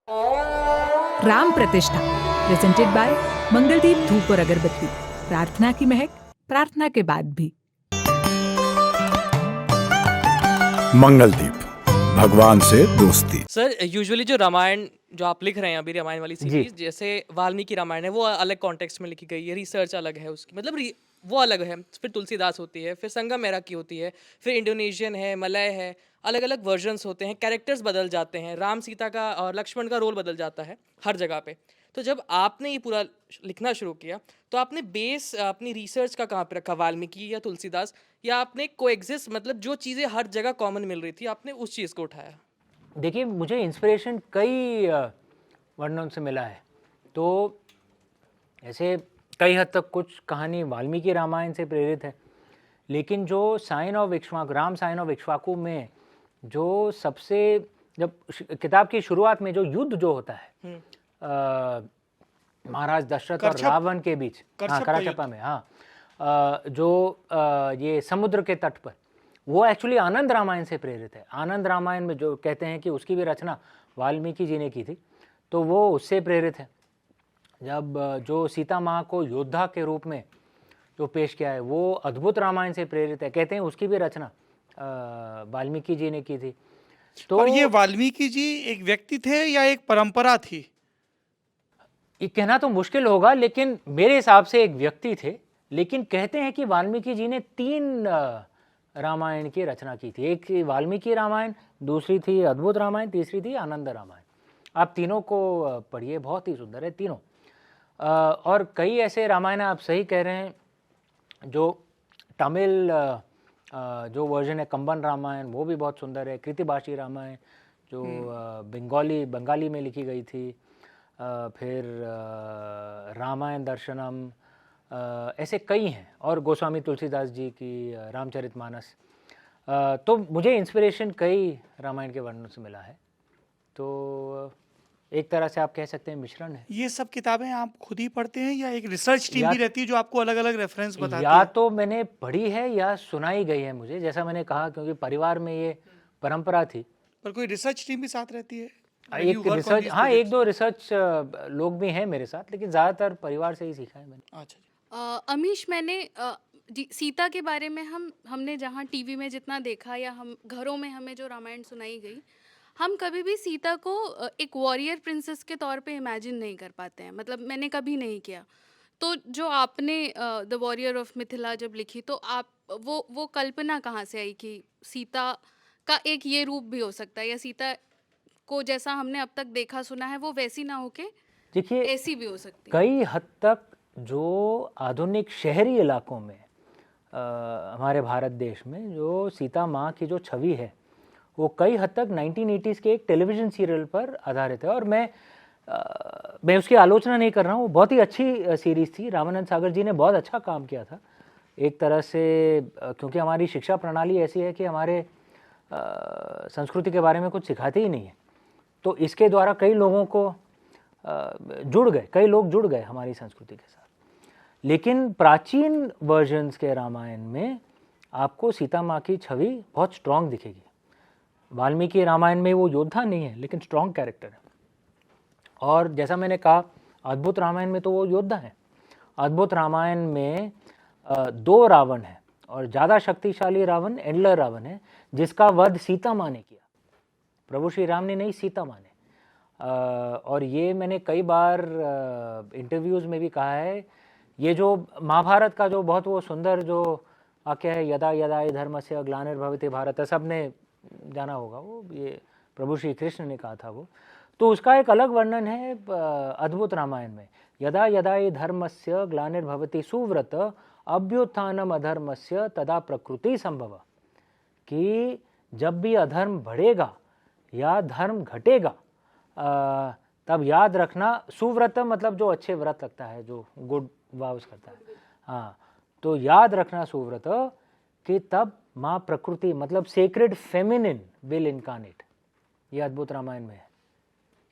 राम प्रतिष्ठा presented by Mangaldeep धूप और अगरबत्ती। प्रार्थना की महक प्रार्थना के बाद भी। मंगलदीप, भगवान से दोस्ती। सर यूजुअली जो रामायण जो आप लिख रहे हैं अभी, रामायण वाली सीरीज, जैसे वाल्मीकि रामायण है वो अलग कॉन्टेक्स्ट में लिखी गई है, रिसर्च अलग है उसकी, मतलब वो अलग है। फिर तुलसीदास होती है, फिर संगम मेरा की होती है, फिर इंडोनेशियन है, मलय है, अलग अलग वर्जन्स होते हैं, कैरेक्टर्स बदल जाते हैं, राम सीता का और लक्ष्मण का रोल बदल जाता है हर जगह पे। तो जब आपने ये पूरा लिखना शुरू किया तो आपने बेस अपनी रिसर्च का कहाँ पे रखा, वाल्मीकि या तुलसीदास, या आपने कोएग्जिस्ट, मतलब जो चीज़ें हर जगह कॉमन मिल रही थी आपने उस चीज़ को उठाया? देखिए, मुझे इंस्पिरेशन कई वर्णों से मिला है। तो ऐसे कई हद तक कुछ कहानी वाल्मीकि रामायण से प्रेरित है, लेकिन जो scion of Ikshvaku, Ram scion of Ikshvaku में जो सबसे, जब किताब की शुरुआत में जो युद्ध जो होता है महाराज दशरथ और रावण के बीच, कराछपा में, जो ये समुद्र के तट पर, वो एक्चुअली आनंद रामायण से प्रेरित है। आनंद रामायण में जो कहते हैं कि उसकी भी रचना वाल्मीकि जी ने की थी, तो वो उससे प्रेरित है। जब जो सीता माँ को योद्धा के रूप में जो पेश किया है वो अद्भुत रामायण से प्रेरित है। कहते हैं उसकी भी रचना वाल्मीकि जी ने की थी। तो और ये वाल्मीकि जी एक व्यक्ति थे या एक परंपरा थी? ये कहना तो मुश्किल होगा, लेकिन मेरे हिसाब से एक व्यक्ति थे। लेकिन कहते हैं कि वाल्मीकि जी ने 3 रामायण की रचना की थी। एक थी वाल्मीकि रामायण, दूसरी थी अद्भुत रामायण, तीसरी थी आनंद रामायण। आप तीनों को पढ़िए, बहुत ही सुंदर है तीनों। और कई ऐसे रामायण आप सही कह रहे हैं, जो तमिल जो वर्जन है कंबन रामायण, वो भी बहुत सुंदर है। कृतिबाशी रामायण जो बंगाली में लिखी गई थी, फिर रामायण दर्शनम, ऐसे कई हैं। और गोस्वामी तुलसीदास जी की रामचरितमानस। तो मुझे इंस्पिरेशन कई रामायण के वर्णनों से मिला है। तो एक तरह से आप कह सकते हैं मिश्रण है। ये सब किताबें आप खुद ही पढ़ते हैं या एक रिसर्च टीम भी रहती है जो आपको अलग अलग रेफरेंस बताती है? या तो मैंने पढ़ी है या सुनाई गई है मुझे, जैसा मैंने कहा, क्योंकि परिवार में ये परंपरा थी। पर कोई रिसर्च टीम भी साथ रहती है? एक रिसर्च, एक दो रिसर्च लोग भी हैं मेरे साथ, लेकिन ज़्यादातर परिवार से ही सीखा है मैंने। अच्छा। अमीश, मैंने सीता के बारे में हमने जहाँ टीवी में जितना देखा या हम घरों में हमें जो रामायण सुनाई गई, हम कभी भी सीता को एक वॉरियर प्रिंसेस के तौर पे इमेजिन नहीं कर पाते हैं। मतलब मैंने कभी नहीं किया। तो जो आपने द वॉरियर ऑफ मिथिला जब लिखी, तो आप वो कल्पना कहाँ से आई कि सीता का एक ये रूप भी हो सकता है, या सीता को जैसा हमने अब तक देखा सुना है वो वैसी ना होके देखिए, ऐसी भी हो सकती है? कई हद तक जो आधुनिक शहरी इलाकों में हमारे भारत देश में जो सीता माँ की जो छवि है, वो कई हद तक 1980s के एक टेलीविज़न सीरियल पर आधारित है। और मैं उसकी आलोचना नहीं कर रहा हूँ, वो बहुत ही अच्छी सीरीज़ थी। रामानंद सागर जी ने बहुत अच्छा काम किया था एक तरह से, क्योंकि हमारी शिक्षा प्रणाली ऐसी है कि हमारे संस्कृति के बारे में कुछ सिखाते ही नहीं है। तो इसके द्वारा कई लोगों को कई लोग जुड़ गए हमारी संस्कृति के साथ। लेकिन प्राचीन वर्जन्स के रामायण में आपको सीता माँ की छवि बहुत स्ट्रांग दिखेगी। वाल्मीकि रामायण में वो योद्धा नहीं है, लेकिन स्ट्रांग कैरेक्टर है। और जैसा मैंने कहा, अद्भुत रामायण में तो वो योद्धा है। अद्भुत रामायण में 2 रावण है, और ज़्यादा शक्तिशाली रावण एंडलर रावण है, जिसका वध सीता माँ ने किया। प्रभु श्री राम ने नहीं, सीता माँ ने। और ये मैंने कई बार इंटरव्यूज़ में भी कहा है। ये जो महाभारत का जो बहुत वो सुंदर जो वाक्य है, यदा यदा हि धर्मस्य ग्लानिर्भवति भारत, सबने जाना होगा, वो ये प्रभु श्री कृष्ण ने कहा था वो। तो उसका एक अलग वर्णन है अद्भुत रामायण में। यदा यदा हि धर्मस्य ग्लानिर्भवति सुव्रत अभ्युत्थानम अधर्मस्य तदा प्रकृति संभव, कि जब भी अधर्म बढ़ेगा या धर्म घटेगा, तब याद रखना, सुव्रत मतलब जो अच्छे व्रत लगता है, जो गुड वाव्स करता है, तो याद रखना सुव्रत, कि तब माँ प्रकृति मतलब सेक्रेड फेमिनिन विल इनकारनेट। ये अद्भुत रामायण में है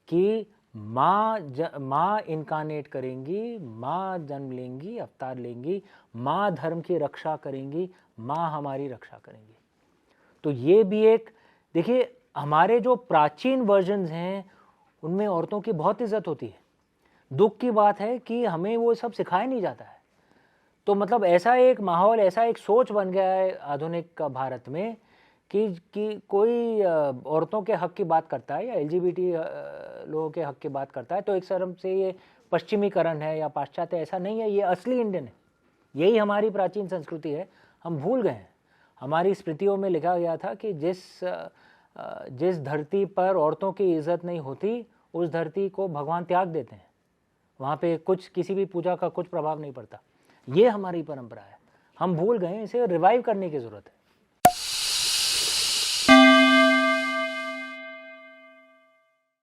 कि माँ इनकारनेट करेंगी, माँ जन्म लेंगी, अवतार लेंगी, माँ धर्म की रक्षा करेंगी, माँ हमारी रक्षा करेंगी। तो ये भी एक, देखिए, हमारे जो प्राचीन वर्जन्स हैं उनमें औरतों की बहुत इज्जत होती है। दुख की बात है कि हमें वो सब सिखाया नहीं जाता है। तो मतलब ऐसा एक माहौल, ऐसा एक सोच बन गया है आधुनिक भारत में कि कोई औरतों के हक की बात करता है या LGBT लोगों के हक की बात करता है तो एक तरह से ये पश्चिमीकरण है या पाश्चात्य, ऐसा नहीं है। ये असली इंडियन है, यही हमारी प्राचीन संस्कृति है। हम भूल गए हैं। हमारी स्मृतियों में लिखा गया था कि जिस धरती पर औरतों की इज्जत नहीं होती उस धरती को भगवान त्याग देते हैं। वहाँ पे किसी भी पूजा का कुछ प्रभाव नहीं पड़ता। ये हमारी परंपरा है, हम भूल गए। इसे रिवाइव करने की ज़रूरत है।